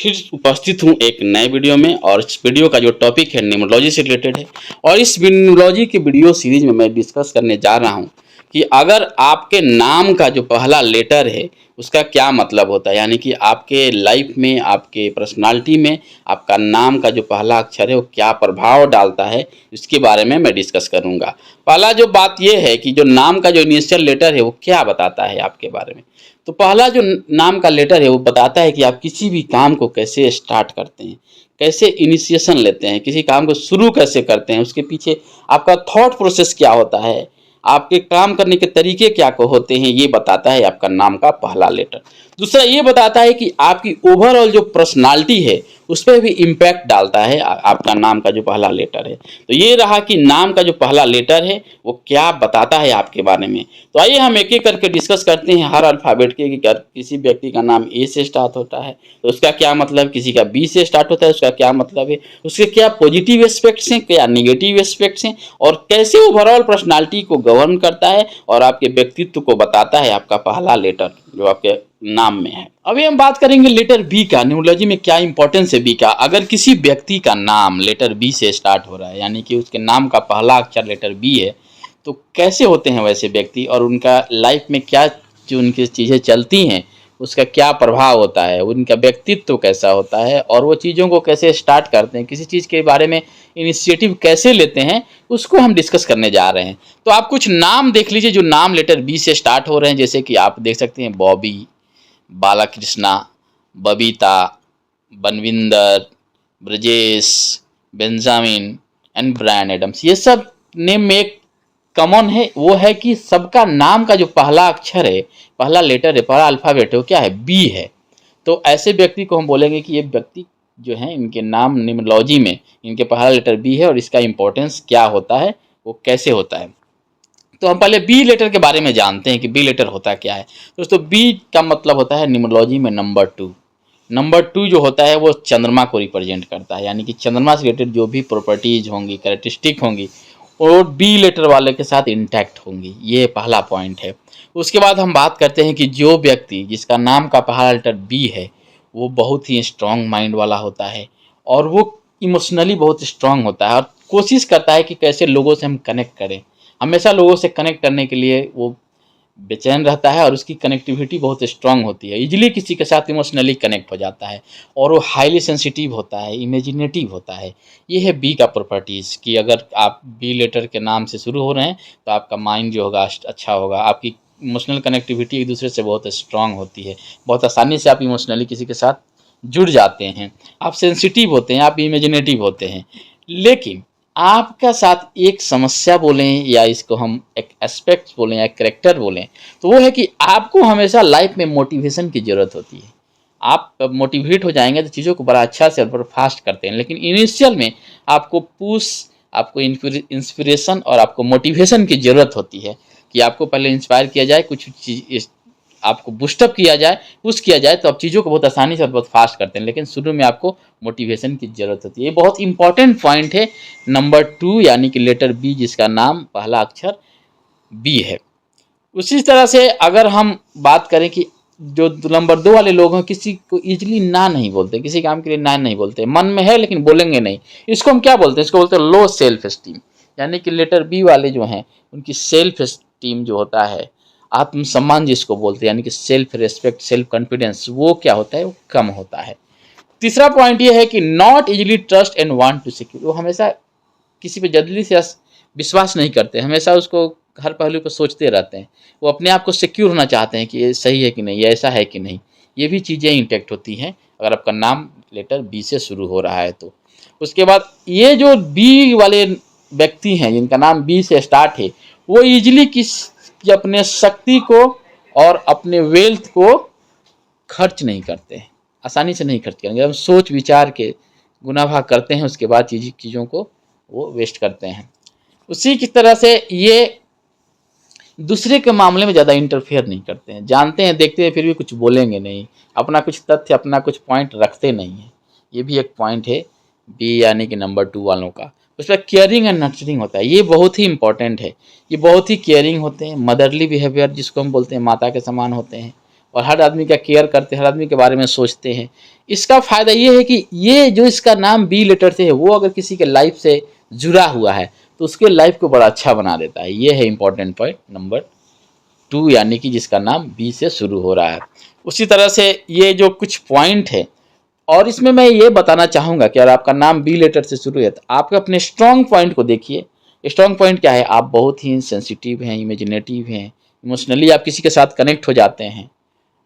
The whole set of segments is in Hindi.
फिर उपस्थित हूँ एक नए वीडियो में। और इस वीडियो का जो टॉपिक है न्यूमरोलॉजी से रिलेटेड है। और इस न्यूमरोलॉजी की वीडियो सीरीज में मैं डिस्कस करने जा रहा हूँ कि अगर आपके नाम का जो पहला लेटर है उसका क्या मतलब होता है, यानी कि आपके लाइफ में, आपके पर्सनालिटी में आपका नाम का जो पहला अक्षर है वो क्या प्रभाव डालता है, इसके बारे में मैं डिस्कस करूँगा। पहला जो बात ये है कि जो नाम का जो इनिशियल लेटर है वो क्या बताता है आपके बारे में। तो पहला जो नाम का लेटर है वो बताता है कि आप किसी भी काम को कैसे स्टार्ट करते हैं, कैसे इनिशिएशन लेते हैं, किसी काम को शुरू कैसे करते हैं, उसके पीछे आपका थॉट प्रोसेस क्या होता है, आपके काम करने के तरीके क्या को होते हैं, ये बताता है आपका नाम का पहला लेटर। दूसरा ये बताता है कि आपकी ओवरऑल जो पर्सनालिटी है उस पर भी इम्पैक्ट डालता है आपका नाम का जो पहला लेटर है। तो ये रहा कि नाम का जो पहला लेटर है वो क्या बताता है आपके बारे में। तो आइए हम एक एक करके डिस्कस करते हैं हर अल्फ़ाबेट के कि किसी व्यक्ति का नाम ए से स्टार्ट होता है तो उसका क्या मतलब, किसी का बी से स्टार्ट होता है उसका क्या मतलब है, उसके क्या पॉजिटिव एस्पेक्ट्स हैं, क्या नेगेटिव एस्पेक्ट्स हैं, और कैसे ओवरऑल पर्सनालिटी को गवर्न करता है और आपके व्यक्तित्व को बताता है आपका पहला लेटर जो आपके नाम में है। अभी हम बात करेंगे लेटर बी का, न्यूमरोलॉजी में क्या इंपॉर्टेंस है बी का। अगर किसी व्यक्ति का नाम लेटर बी से स्टार्ट हो रहा है, यानी कि उसके नाम का पहला अक्षर लेटर बी है, तो कैसे होते हैं वैसे व्यक्ति और उनका लाइफ में क्या जो उनकी चीज़ें चलती हैं उसका क्या प्रभाव होता है, उनका व्यक्तित्व कैसा होता है और वो चीज़ों को कैसे स्टार्ट करते हैं, किसी चीज़ के बारे में इनिशिएटिव कैसे लेते हैं, उसको हम डिस्कस करने जा रहे हैं। तो आप कुछ नाम देख लीजिए जो नाम लेटर बी से स्टार्ट हो रहे हैं, जैसे कि आप देख सकते हैं Bobby, Balakrishna, Babita, Banwinder, Brajesh, Benjamin and Bryan Adams. ये सब नेम में एक कॉमन है, वो है कि सबका नाम का जो पहला अक्षर है, पहला लेटर है, पहला अल्फ़ाबेट है, वो क्या है, बी है। तो ऐसे व्यक्ति को हम बोलेंगे कि ये व्यक्ति जो है इनके नाम न्यूमरोलॉजी में इनके पहला लेटर बी है और इसका इम्पोर्टेंस क्या होता है, वो कैसे होता है। तो हम पहले बी लेटर के बारे में जानते हैं कि बी लेटर होता क्या है। दोस्तों बी का मतलब होता है न्यूमरोलॉजी में नंबर 2। नंबर 2 जो होता है वो चंद्रमा को रिप्रेजेंट करता है, यानी कि चंद्रमा से रिलेटेड जो भी प्रॉपर्टीज होंगी, कैरेक्टरिस्टिक होंगी, और बी लेटर वाले के साथ इंटैक्ट होंगी। ये पहला पॉइंट है। उसके बाद हम बात करते हैं कि जो व्यक्ति जिसका नाम का पहला लेटर बी है वो बहुत ही स्ट्रांग माइंड वाला होता है और वो इमोशनली बहुत स्ट्रांग होता है और कोशिश करता है कि कैसे लोगों से हम कनेक्ट करें। हमेशा लोगों से कनेक्ट करने के लिए वो बेचैन रहता है और उसकी कनेक्टिविटी बहुत स्ट्रांग होती है, इजीली किसी के साथ इमोशनली कनेक्ट हो जाता है और वो हाईली सेंसिटिव होता है, इमेजिनेटिव होता है। ये है बी का प्रॉपर्टीज़ कि अगर आप बी लेटर के नाम से शुरू हो रहे हैं तो आपका माइंड जो होगा अच्छा होगा, आपकी इमोशनल कनेक्टिविटी एक दूसरे से बहुत स्ट्रांग होती है, बहुत आसानी से आप इमोशनली किसी के साथ जुड़ जाते हैं, आप सेंसिटिव होते हैं, आप इमेजिनेटिव होते हैं। लेकिन आपका साथ एक समस्या बोलें या इसको हम एक एस्पेक्ट बोलें या करेक्टर बोलें, तो वो है कि आपको हमेशा लाइफ में मोटिवेशन की ज़रूरत होती है। आप मोटिवेट हो जाएंगे तो चीज़ों को बड़ा अच्छा से और फास्ट करते हैं, लेकिन इनिशियल में आपको पुश, आपको इंस्पिरेशन और आपको मोटिवेशन की ज़रूरत होती है कि आपको पहले इंस्पायर किया जाए, कुछ चीज़ आपको बूस्टअप किया जाए, पुश किया जाए, तो आप चीज़ों को बहुत आसानी से और बहुत फास्ट करते हैं, लेकिन शुरू में आपको मोटिवेशन की ज़रूरत होती है। ये बहुत इंपॉर्टेंट पॉइंट है नंबर 2, यानी कि लेटर बी जिसका नाम पहला अक्षर बी है। उसी तरह से अगर हम बात करें कि जो नंबर 2 वाले लोग हैं किसी को ईजिली ना नहीं बोलते, किसी काम के लिए ना नहीं बोलते, मन में है लेकिन बोलेंगे नहीं, इसको हम क्या बोलते हैं, इसको बोलते हैं लो सेल्फ एस्टीम। यानी कि लेटर बी वाले जो हैं उनकी सेल्फ एस्टीम जो होता है, आत्मसम्मान जिसको बोलते हैं, यानी कि सेल्फ रेस्पेक्ट, सेल्फ कॉन्फिडेंस, वो क्या होता है, वो कम होता है। तीसरा पॉइंट ये है कि not easily trust and want to secure. वो हमेशा किसी पे जल्दी से विश्वास नहीं करते, हमेशा उसको हर पहलू को सोचते रहते हैं, वो अपने आप को सिक्योर होना चाहते हैं कि ये सही है कि नहीं, ये ऐसा है कि नहीं। ये भी चीज़ें इंटैक्ट होती हैं अगर आपका नाम लेटर बी से शुरू हो रहा है तो। उसके बाद ये जो बी वाले व्यक्ति हैं जिनका नाम बी से स्टार्ट है, वो ईजिली कि अपने शक्ति को और अपने वेल्थ को खर्च नहीं करते हैं, आसानी से नहीं खर्च करेंगे। हम सोच विचार के गुना भाग करते हैं, उसके बाद चीज़ों को वो वेस्ट करते हैं। उसी की तरह से ये दूसरे के मामले में ज़्यादा इंटरफेयर नहीं करते हैं, जानते हैं, देखते हैं, फिर भी कुछ बोलेंगे नहीं, अपना कुछ तथ्य, अपना कुछ पॉइंट रखते नहीं हैं। ये भी एक पॉइंट है बी यानी कि नंबर 2 वालों का। उस पर केयरिंग एंड नर्चरिंग होता है, ये बहुत ही इंपॉर्टेंट है। ये बहुत ही केयरिंग होते हैं, मदरली बिहेवियर जिसको हम बोलते हैं, माता के समान होते हैं और हर आदमी का केयर करते हैं, हर आदमी के बारे में सोचते हैं। इसका फ़ायदा ये है कि ये जो इसका नाम बी लेटर से है वो अगर किसी के लाइफ से जुड़ा हुआ है तो उसके लाइफ को बड़ा अच्छा बना देता है। ये है इंपॉर्टेंट पॉइंट नंबर 2, यानी कि जिसका नाम बी से शुरू हो रहा है। उसी तरह से ये जो कुछ पॉइंट है, और इसमें मैं ये बताना चाहूँगा कि अगर आपका नाम बी लेटर से शुरू है तो आप अपने स्ट्रॉन्ग पॉइंट को देखिए। स्ट्रॉन्ग पॉइंट क्या है? आप बहुत ही सेंसिटिव हैं, इमेजिनेटिव हैं, इमोशनली आप किसी के साथ कनेक्ट हो जाते हैं,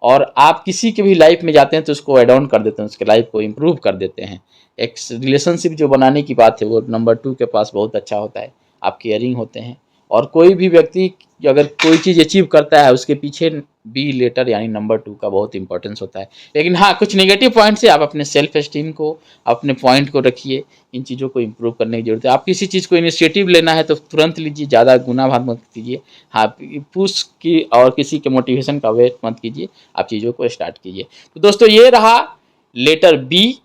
और आप किसी के भी लाइफ में जाते हैं तो उसको एड ऑन कर देते हैं, उसके लाइफ को इम्प्रूव कर देते हैं। एक रिलेशनशिप जो बनाने की बात है वो नंबर 2 के पास बहुत अच्छा होता है। आप केयरिंग होते हैं, और कोई भी व्यक्ति अगर कोई चीज़ अचीव करता है उसके पीछे बी लेटर यानी नंबर 2 का बहुत इंपॉर्टेंस होता है। लेकिन हाँ, कुछ नेगेटिव पॉइंट्स है, आप अपने सेल्फ एस्टीम को, अपने पॉइंट को रखिए। इन चीज़ों को इम्प्रूव करने की जरूरत है। आप किसी चीज़ को इनिशिएटिव लेना है तो तुरंत लीजिए, ज़्यादा गुना भाग मत कीजिए। हाँ, पुश की और किसी के मोटिवेशन का वेट मत कीजिए, आप चीज़ों को स्टार्ट कीजिए। तो दोस्तों ये रहा लेटर बी।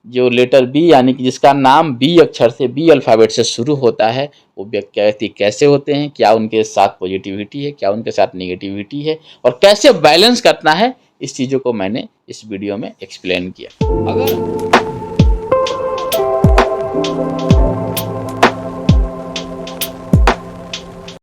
जो लेटर बी यानी कि जिसका नाम बी अक्षर से, बी अल्फ़ाबेट से शुरू होता है, वो व्यक्ति कैसे होते हैं, क्या उनके साथ पॉजिटिविटी है, क्या उनके साथ नेगेटिविटी है, और कैसे बैलेंस करना है, इस चीज़ों को मैंने इस वीडियो में एक्सप्लेन किया। अगर